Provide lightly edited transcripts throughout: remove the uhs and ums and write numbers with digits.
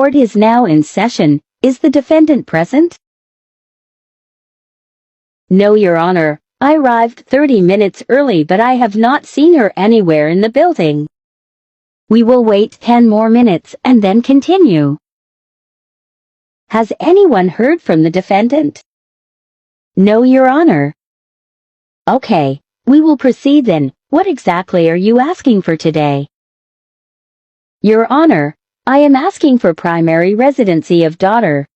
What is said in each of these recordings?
Court is now in session. Is the defendant present? No, Your Honor. I arrived 30 minutes early, but I have not seen her anywhere in the building. We will wait 10 more minutes and then continue. Has anyone heard from the defendant? No, Your Honor. Okay, we will proceed then. What exactly are you asking for today? Your Honor, I am asking for primary residency of daughter.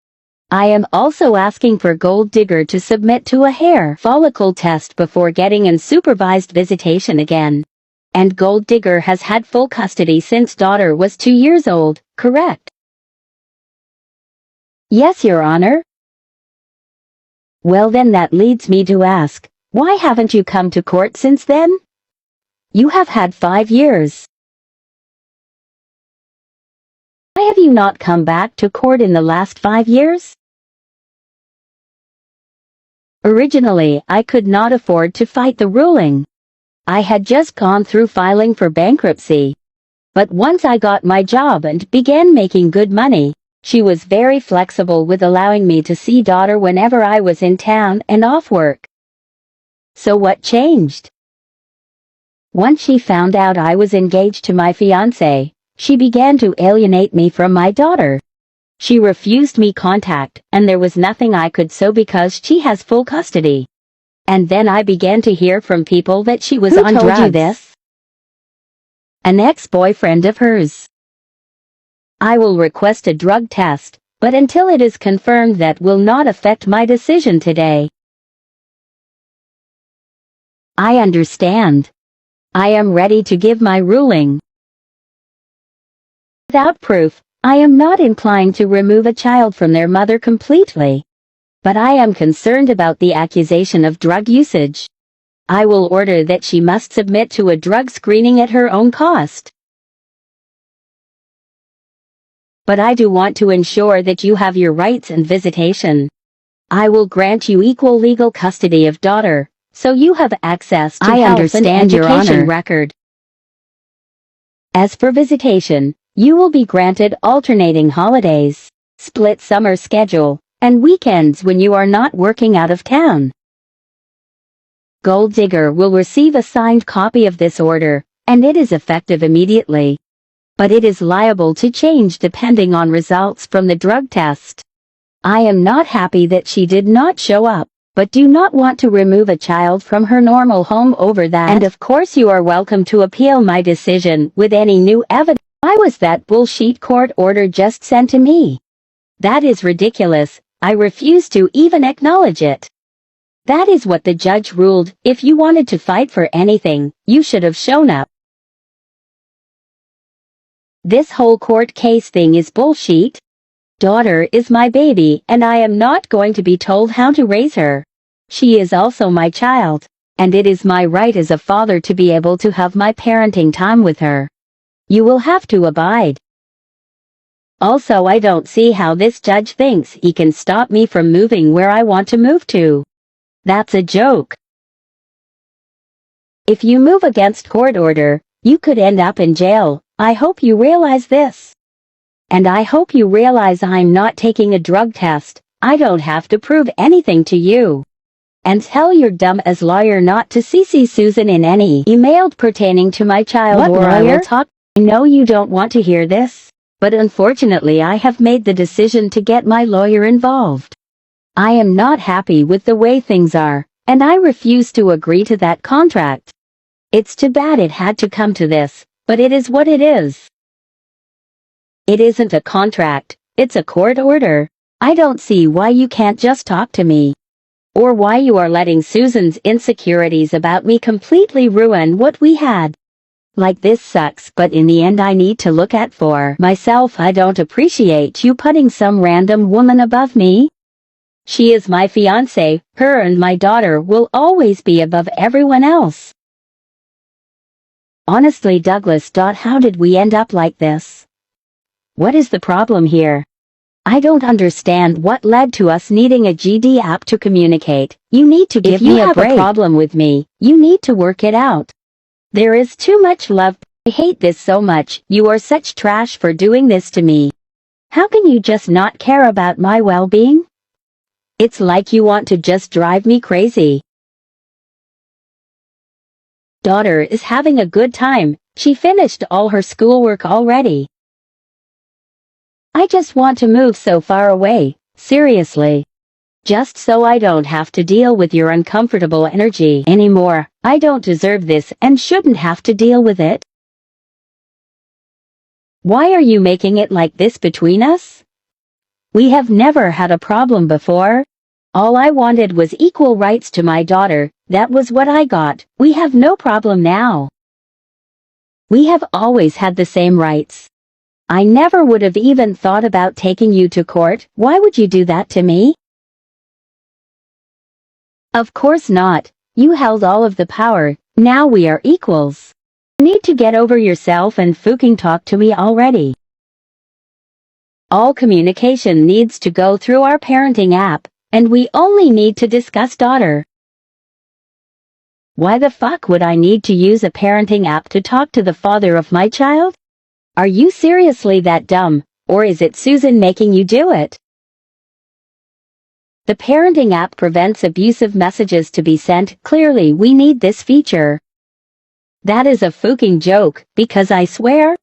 I am also asking for Gold Digger to submit to a hair follicle test before getting unsupervised visitation again. And Gold Digger has had full custody since daughter was 2 years old, correct? Yes, Your Honor. Well then, that leads me to ask, why haven't you come to court since then? You have had 5 years. Why have you not come back to court in the last 5 years? Originally, I could not afford to fight the ruling. I had just gone through filing for bankruptcy. But once I got my job and began making good money, she was very flexible with allowing me to see daughter whenever I was in town and off work. So what changed? Once she found out I was engaged to my fiancé, she began to alienate me from my daughter. She refused me contact, and there was nothing I could do because she has full custody. And then I began to hear from people that she was on drugs. Who told you this? An ex-boyfriend of hers. I will request a drug test, but until it is confirmed, that will not affect my decision today. I understand. I am ready to give my ruling. Without proof, I am not inclined to remove a child from their mother completely. But I am concerned about the accusation of drug usage. I will order that she must submit to a drug screening at her own cost. But I do want to ensure that you have your rights and visitation. I will grant you equal legal custody of daughter, so you have access to health and education record. As for visitation, you will be granted alternating holidays, split summer schedule, and weekends when you are not working out of town. Gold Digger will receive a signed copy of this order, and it is effective immediately. But it is liable to change depending on results from the drug test. I am not happy that she did not show up, but do not want to remove a child from her normal home over that. And of course you are welcome to appeal my decision with any new evidence. Why was that bullshit court order just sent to me? That is ridiculous. I refuse to even acknowledge it. That is what the judge ruled. If you wanted to fight for anything, you should have shown up. This whole court case thing is bullshit. Daughter is my baby, and I am not going to be told how to raise her. She is also my child, and it is my right as a father to be able to have my parenting time with her. You will have to abide. Also, I don't see how this judge thinks he can stop me from moving where I want to move to. That's a joke. If you move against court order, you could end up in jail. I hope you realize this. And I hope you realize I'm not taking a drug test. I don't have to prove anything to you. And tell your dumb-ass lawyer not to CC Susan in any email pertaining to my child. What, or lawyer? I will talk. I know you don't want to hear this, but unfortunately I have made the decision to get my lawyer involved. I am not happy with the way things are, and I refuse to agree to that contract. It's too bad it had to come to this, but it is what it is. It isn't a contract, it's a court order. I don't see why you can't just talk to me. Or why you are letting Susan's insecurities about me completely ruin what we had. Like, this sucks, but in the end I need to look at for myself. I don't appreciate you putting some random woman above me. She is my fiancé. Her and my daughter will always be above everyone else. Honestly, Douglas. How did we end up like this? What is the problem here? I don't understand what led to us needing a GD app to communicate. You need to give me a break. If you have a problem with me, you need to work it out. There is too much love. I hate this so much. You are such trash for doing this to me. How can you just not care about my well-being? It's like you want to just drive me crazy. Daughter is having a good time. She finished all her schoolwork already. I just want to move so far away, seriously. Just so I don't have to deal with your uncomfortable energy anymore. I don't deserve this and shouldn't have to deal with it. Why are you making it like this between us? We have never had a problem before. All I wanted was equal rights to my daughter. That was what I got. We have no problem now. We have always had the same rights. I never would have even thought about taking you to court. Why would you do that to me? Of course not. You held all of the power. Now we are equals. You need to get over yourself and fucking talk to me already. All communication needs to go through our parenting app, and we only need to discuss daughter. Why the fuck would I need to use a parenting app to talk to the father of my child? Are you seriously that dumb, or is it Susan making you do it? The parenting app prevents abusive messages to be sent. Clearly we need this feature. That is a fucking joke, because I swear,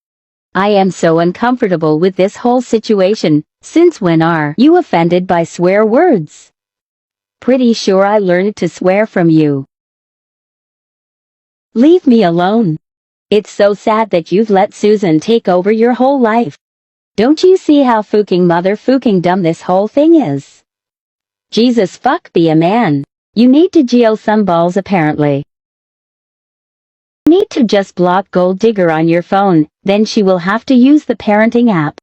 I am so uncomfortable with this whole situation. Since when are you offended by swear words? Pretty sure I learned to swear from you. Leave me alone. It's so sad that you've let Susan take over your whole life. Don't you see how fucking dumb this whole thing is? Jesus fuck be a man. You need to jail some balls apparently. You need to just block Gold Digger on your phone, then she will have to use the parenting app.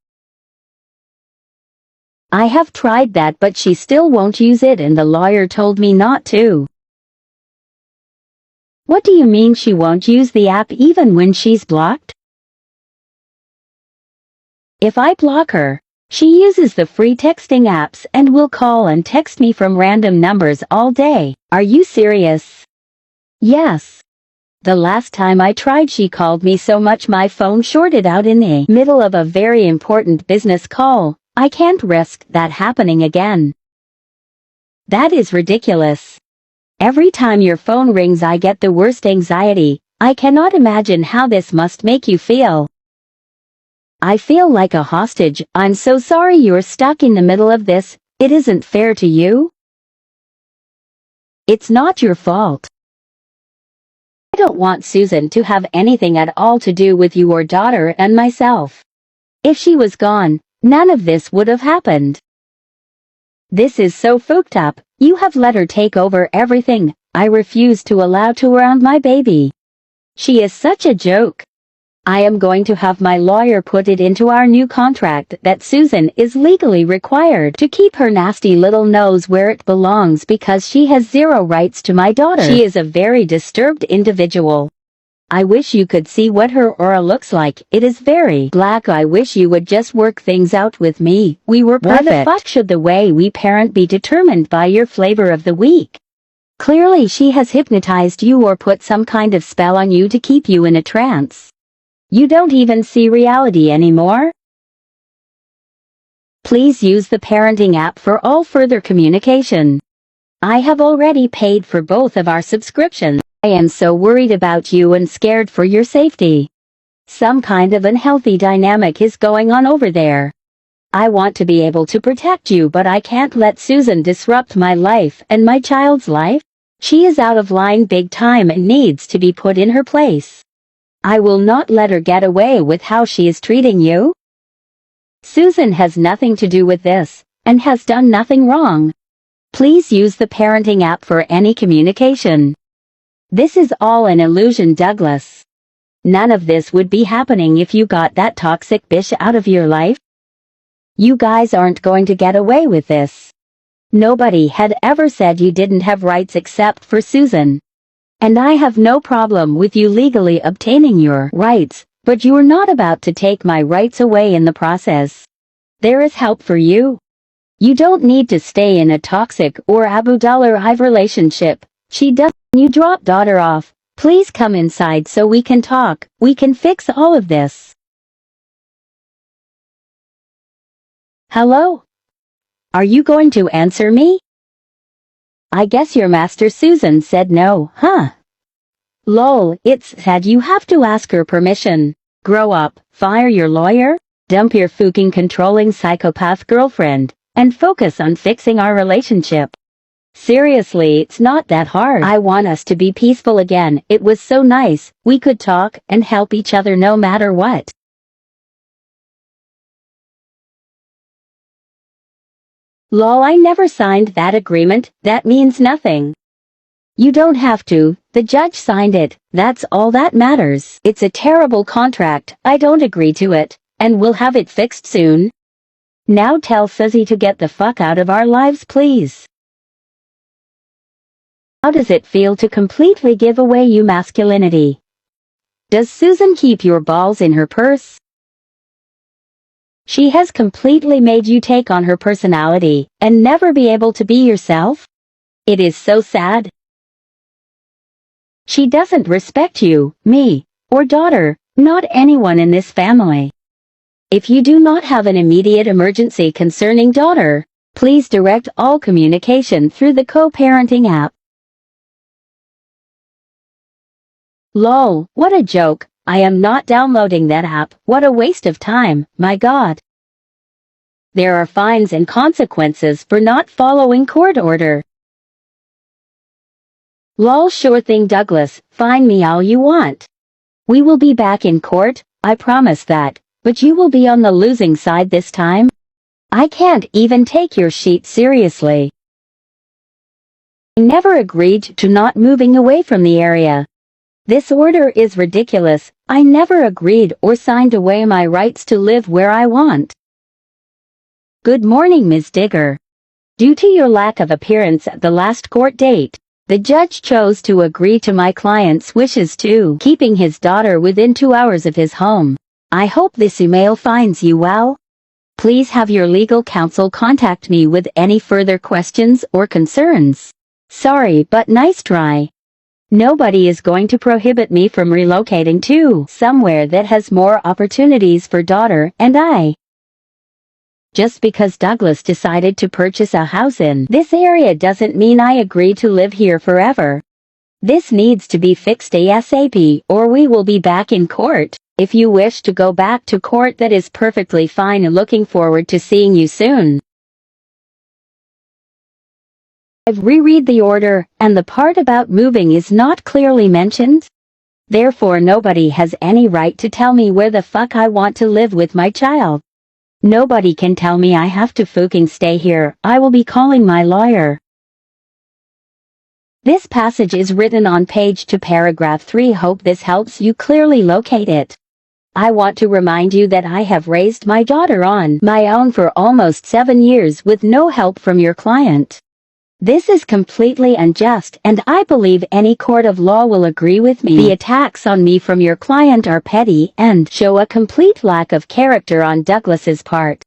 I have tried that but she still won't use it and the lawyer told me not to. What do you mean she won't use the app even when she's blocked? If I block her, she uses the free texting apps and will call and text me from random numbers all day. Are you serious? Yes. The last time I tried she called me so much my phone shorted out in the middle of a very important business call. I can't risk that happening again. That is ridiculous. Every time your phone rings I get the worst anxiety. I cannot imagine how this must make you feel. I feel like a hostage. I'm so sorry you're stuck in the middle of this. It isn't fair to you. It's not your fault. I don't want Susan to have anything at all to do with your daughter and myself. If she was gone, none of this would have happened. This is so fucked up. You have let her take over everything. I refuse to allow to around my baby. She is such a joke. I am going to have my lawyer put it into our new contract that Susan is legally required to keep her nasty little nose where it belongs because she has zero rights to my daughter. She is a very disturbed individual. I wish you could see what her aura looks like. It is very black. I wish you would just work things out with me. We were perfect. Why the fuck should the way we parent be determined by your flavor of the week? Clearly she has hypnotized you or put some kind of spell on you to keep you in a trance. You don't even see reality anymore? Please use the parenting app for all further communication. I have already paid for both of our subscriptions. I am so worried about you and scared for your safety. Some kind of unhealthy dynamic is going on over there. I want to be able to protect you but I can't let Susan disrupt my life and my child's life. She is out of line big time and needs to be put in her place. I will not let her get away with how she is treating you. Susan has nothing to do with this, and has done nothing wrong. Please use the parenting app for any communication. This is all an illusion, Douglas. None of this would be happening if you got that toxic bitch out of your life. You guys aren't going to get away with this. Nobody had ever said you didn't have rights except for Susan. And I have no problem with you legally obtaining your rights, but you're not about to take my rights away in the process. There is help for you. You don't need to stay in a toxic or Abu Dhabi relationship. She does. You drop daughter off. Please come inside so we can talk. We can fix all of this. Hello? Are you going to answer me? I guess your master Susan said no, huh? Lol, it's sad you have to ask her permission. Grow up, fire your lawyer, dump your fucking controlling psychopath girlfriend, and focus on fixing our relationship. Seriously, it's not that hard. I want us to be peaceful again. It was so nice, we could talk and help each other no matter what. Lol, I never signed that agreement, that means nothing. You don't have to, the judge signed it, that's all that matters. It's a terrible contract, I don't agree to it, and we'll have it fixed soon. Now tell Susie to get the fuck out of our lives, please. How does it feel to completely give away your masculinity? Does Susan keep your balls in her purse? She has completely made you take on her personality and never be able to be yourself? It is so sad. She doesn't respect you, me, or daughter, not anyone in this family. If you do not have an immediate emergency concerning daughter, please direct all communication through the co-parenting app. Lol, what a joke, I am not downloading that app, what a waste of time, my god. There are fines and consequences for not following court order. Lol, sure thing Douglas, fine me all you want. We will be back in court, I promise that, but you will be on the losing side this time. I can't even take your sheet seriously. I never agreed to not moving away from the area. This order is ridiculous, I never agreed or signed away my rights to live where I want. Good morning, Ms. Digger. Due to your lack of appearance at the last court date, the judge chose to agree to my client's wishes to keeping his daughter within 2 hours of his home. I hope this email finds you well. Please have your legal counsel contact me with any further questions or concerns. Sorry, but nice try. Nobody is going to prohibit me from relocating to somewhere that has more opportunities for daughter and I. Just because Douglas decided to purchase a house in this area doesn't mean I agree to live here forever. This needs to be fixed ASAP or we will be back in court. If you wish to go back to court, that is perfectly fine. Looking forward to seeing you soon. I've reread the order, and the part about moving is not clearly mentioned. Therefore nobody has any right to tell me where the fuck I want to live with my child. Nobody can tell me I have to fucking stay here. I will be calling my lawyer. This passage is written on page 2 paragraph 3. Hope this helps you clearly locate it. I want to remind you that I have raised my daughter on my own for almost 7 years with no help from your client. This is completely unjust, and I believe any court of law will agree with me. The attacks on me from your client are petty and show a complete lack of character on Douglas's part.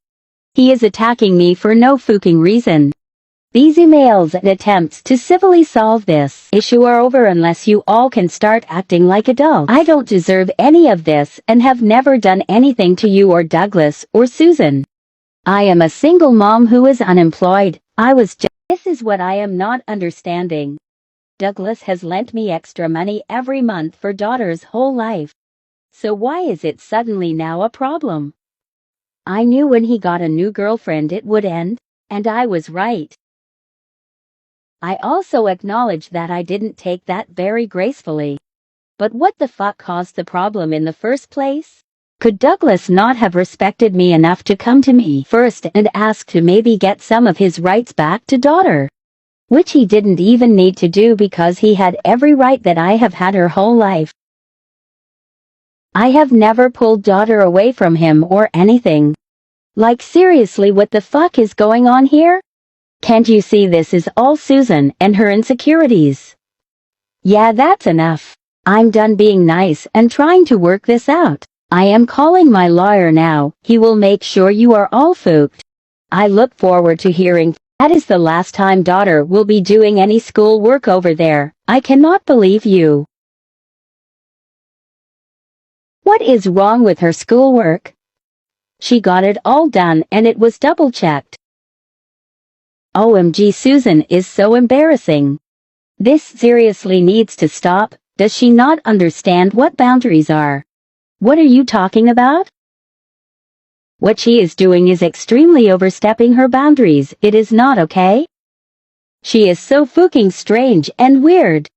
He is attacking me for no fucking reason. These emails and attempts to civilly solve this issue are over unless you all can start acting like adults. I don't deserve any of this and have never done anything to you or Douglas or Susan. I am a single mom who is unemployed. This is what I am not understanding. Douglas has lent me extra money every month for daughter's whole life. So why is it suddenly now a problem? I knew when he got a new girlfriend it would end, and I was right. I also acknowledge that I didn't take that very gracefully. But what the fuck caused the problem in the first place? Could Douglas not have respected me enough to come to me first and ask to maybe get some of his rights back to daughter? Which he didn't even need to do because he had every right that I have had her whole life. I have never pulled daughter away from him or anything. Like seriously, what the fuck is going on here? Can't you see this is all Susan and her insecurities? Yeah, that's enough. I'm done being nice and trying to work this out. I am calling my lawyer now. He will make sure you are all fooked. I look forward to hearing. That is the last time daughter will be doing any school work over there. I cannot believe you. What is wrong with her schoolwork? She got it all done and it was double-checked. OMG, Susan is so embarrassing. This seriously needs to stop. Does she not understand what boundaries are? What are you talking about? What she is doing is extremely overstepping her boundaries. It is not okay. She is so fucking strange and weird.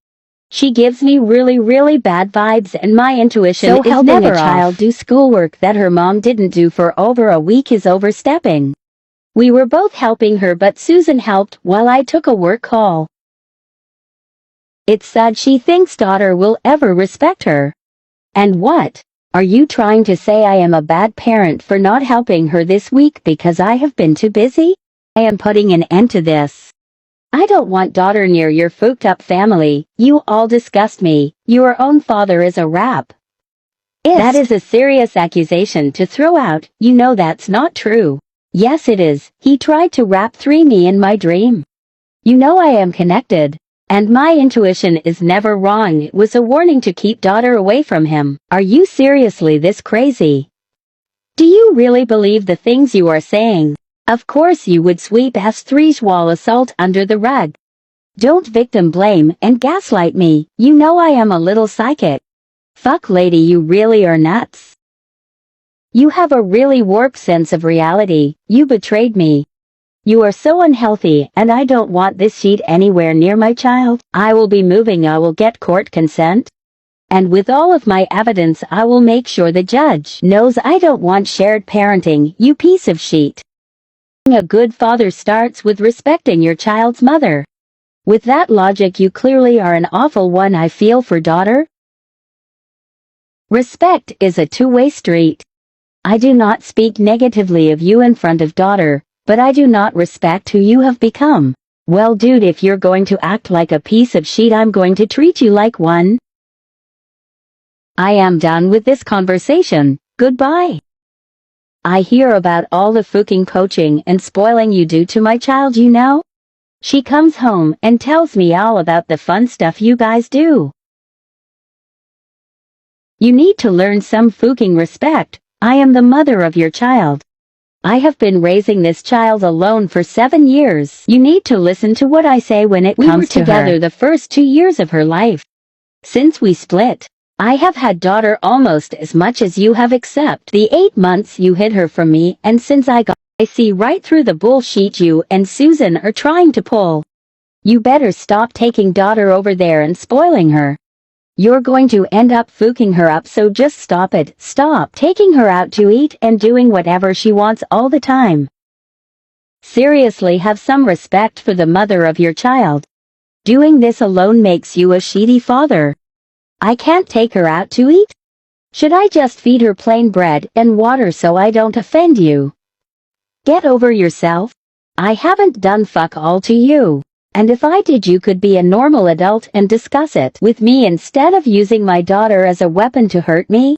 She gives me really bad vibes, and my intuition is helping a child do schoolwork that her mom didn't do for over a week is overstepping. We were both helping her, but Susan helped while I took a work call. It's sad she thinks daughter will ever respect her. And what? Are you trying to say I am a bad parent for not helping her this week because I have been too busy? I am putting an end to this. I don't want daughter near your fucked up family. You all disgust me. Your own father is a rap. That is a serious accusation to throw out. You know that's not true. Yes it is. He tried to rap 3 me in my dream. You know I am connected. And my intuition is never wrong. It was a warning to keep daughter away from him. Are you seriously this crazy? Do you really believe the things you are saying? Of course you would sweep S3's assault under the rug. Don't victim blame and gaslight me. You know I am a little psychic. Fuck lady, you really are nuts. You have a really warped sense of reality. You betrayed me. You are so unhealthy, and I don't want this sheet anywhere near my child. I will be moving. I will get court consent. And with all of my evidence I will make sure the judge knows I don't want shared parenting, you piece of shit. A good father starts with respecting your child's mother. With that logic you clearly are an awful one. I feel for daughter. Respect is a two-way street. I do not speak negatively of you in front of daughter, but I do not respect who you have become. Well dude, if you're going to act like a piece of shit I'm going to treat you like one. I am done with this conversation. Goodbye. I hear about all the fucking coaching and spoiling you do to my child, you know? She comes home and tells me all about the fun stuff you guys do. You need to learn some fucking respect. I am the mother of your child. I have been raising this child alone for 7 years. You need to listen to what I say when it comes to her. We were together the first 2 years of her life. Since we split, I have had daughter almost as much as you have, except the 8 months you hid her from me, and since I see right through the bullshit you and Susan are trying to pull. You better stop taking daughter over there and spoiling her. You're going to end up fucking her up, so just stop it. Stop taking her out to eat and doing whatever she wants all the time. Seriously, have some respect for the mother of your child. Doing this alone makes you a shitty father. I can't take her out to eat? Should I just feed her plain bread and water so I don't offend you? Get over yourself. I haven't done fuck all to you. And if I did, you could be a normal adult and discuss it with me instead of using my daughter as a weapon to hurt me.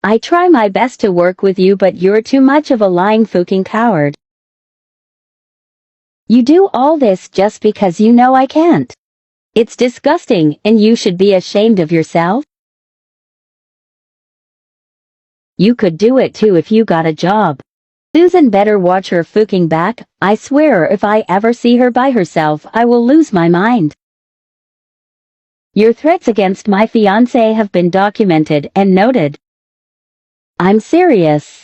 I try my best to work with you, but you're too much of a lying fucking coward. You do all this just because you know I can't. It's disgusting, and you should be ashamed of yourself. You could do it too if you got a job. Susan better watch her fucking back. I swear if I ever see her by herself I will lose my mind. Your threats against my fiancé have been documented and noted. I'm serious.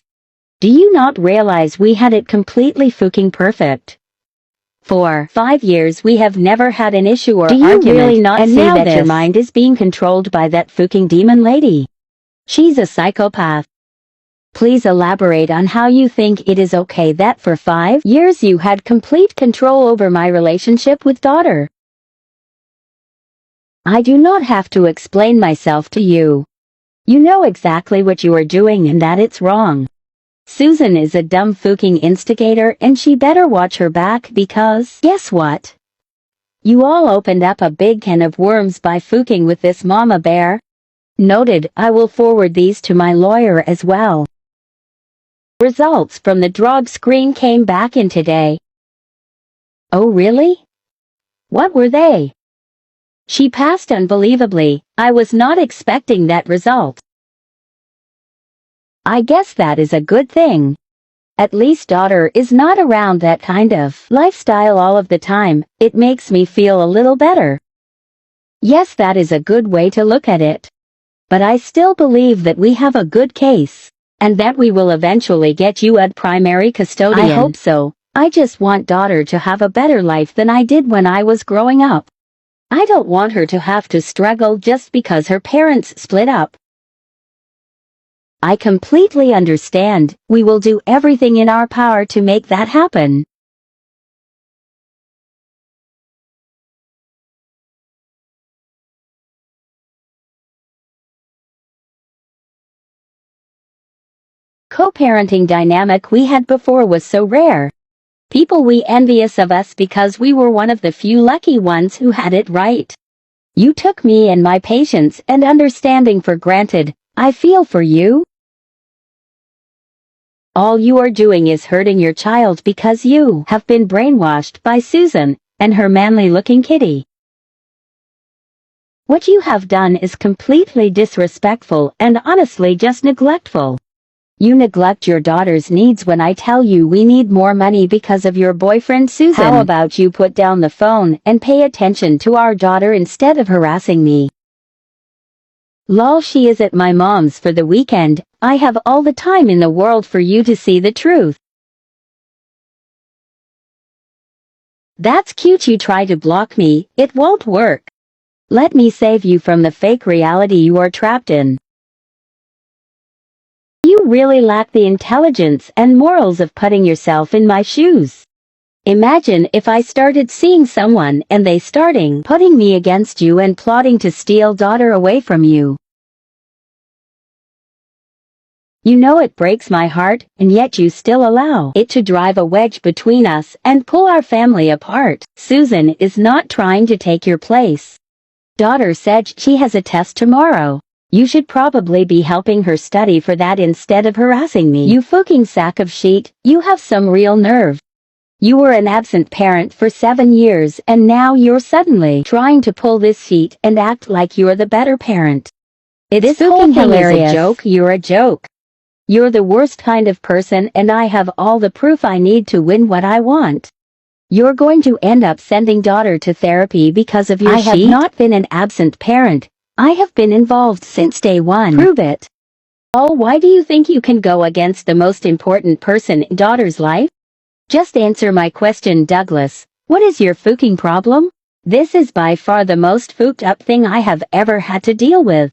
Do you not realize we had it completely fucking perfect? For 5 years we have never had an issue or argument. Do you really not see that your mind is being controlled by that fucking demon lady? She's a psychopath. Please elaborate on how you think it is okay that for 5 years you had complete control over my relationship with daughter. I do not have to explain myself to you. You know exactly what you are doing and that it's wrong. Susan is a dumb fucking instigator, and she better watch her back, because guess what? You all opened up a big can of worms by fucking with this mama bear. Noted. I will forward these to my lawyer as well. Results from the drug screen came back in today. Oh really? What were they? She passed unbelievably. I was not expecting that result. I guess that is a good thing. At least daughter is not around that kind of lifestyle all of the time. It makes me feel a little better. Yes, that is a good way to look at it. But I still believe that we have a good case, and that we will eventually get you a primary custodian. I hope so. I just want daughter to have a better life than I did when I was growing up. I don't want her to have to struggle just because her parents split up. I completely understand. We will do everything in our power to make that happen. Co-parenting dynamic we had before was so rare. People were envious of us because we were one of the few lucky ones who had it right. You took me and my patience and understanding for granted. I feel for you. All you are doing is hurting your child because you have been brainwashed by Susan and her manly-looking kitty. What you have done is completely disrespectful and honestly just neglectful. You neglect your daughter's needs when I tell you we need more money because of your boyfriend Susan. How about you put down the phone and pay attention to our daughter instead of harassing me? Lol, she is at my mom's for the weekend. I have all the time in the world for you to see the truth. That's cute. You try to block me. It won't work. Let me save you from the fake reality you are trapped in. You really lack the intelligence and morals of putting yourself in my shoes. Imagine if I started seeing someone and they starting putting me against you and plotting to steal daughter away from you. You know it breaks my heart, and yet you still allow it to drive a wedge between us and pull our family apart. Susan is not trying to take your place. Daughter said she has a test tomorrow. You should probably be helping her study for that instead of harassing me. You fucking sack of shit, you have some real nerve. You were an absent parent for 7 years and now you're suddenly trying to pull this seat and act like you're the better parent. This whole thing is a joke. You're a joke. You're the worst kind of person and I have all the proof I need to win what I want. You're going to end up sending daughter to therapy because of your shit. I have not been an absent parent. I have been involved since day one. Prove it. Oh, why do you think you can go against the most important person in daughter's life? Just answer my question, Douglas. What is your fucking problem? This is by far the most fucked up thing I have ever had to deal with.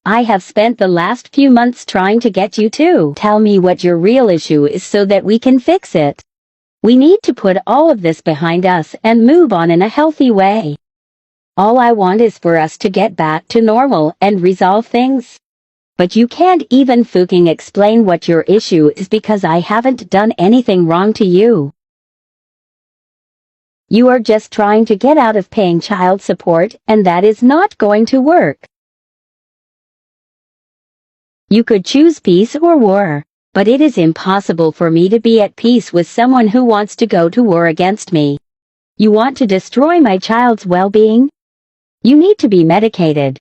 I have spent the last few months trying to get you to tell me what your real issue is so that we can fix it. We need to put all of this behind us and move on in a healthy way. All I want is for us to get back to normal and resolve things. But you can't even fucking explain what your issue is because I haven't done anything wrong to you. You are just trying to get out of paying child support, and that is not going to work. You could choose peace or war, but it is impossible for me to be at peace with someone who wants to go to war against me. You want to destroy my child's well-being? You need to be medicated.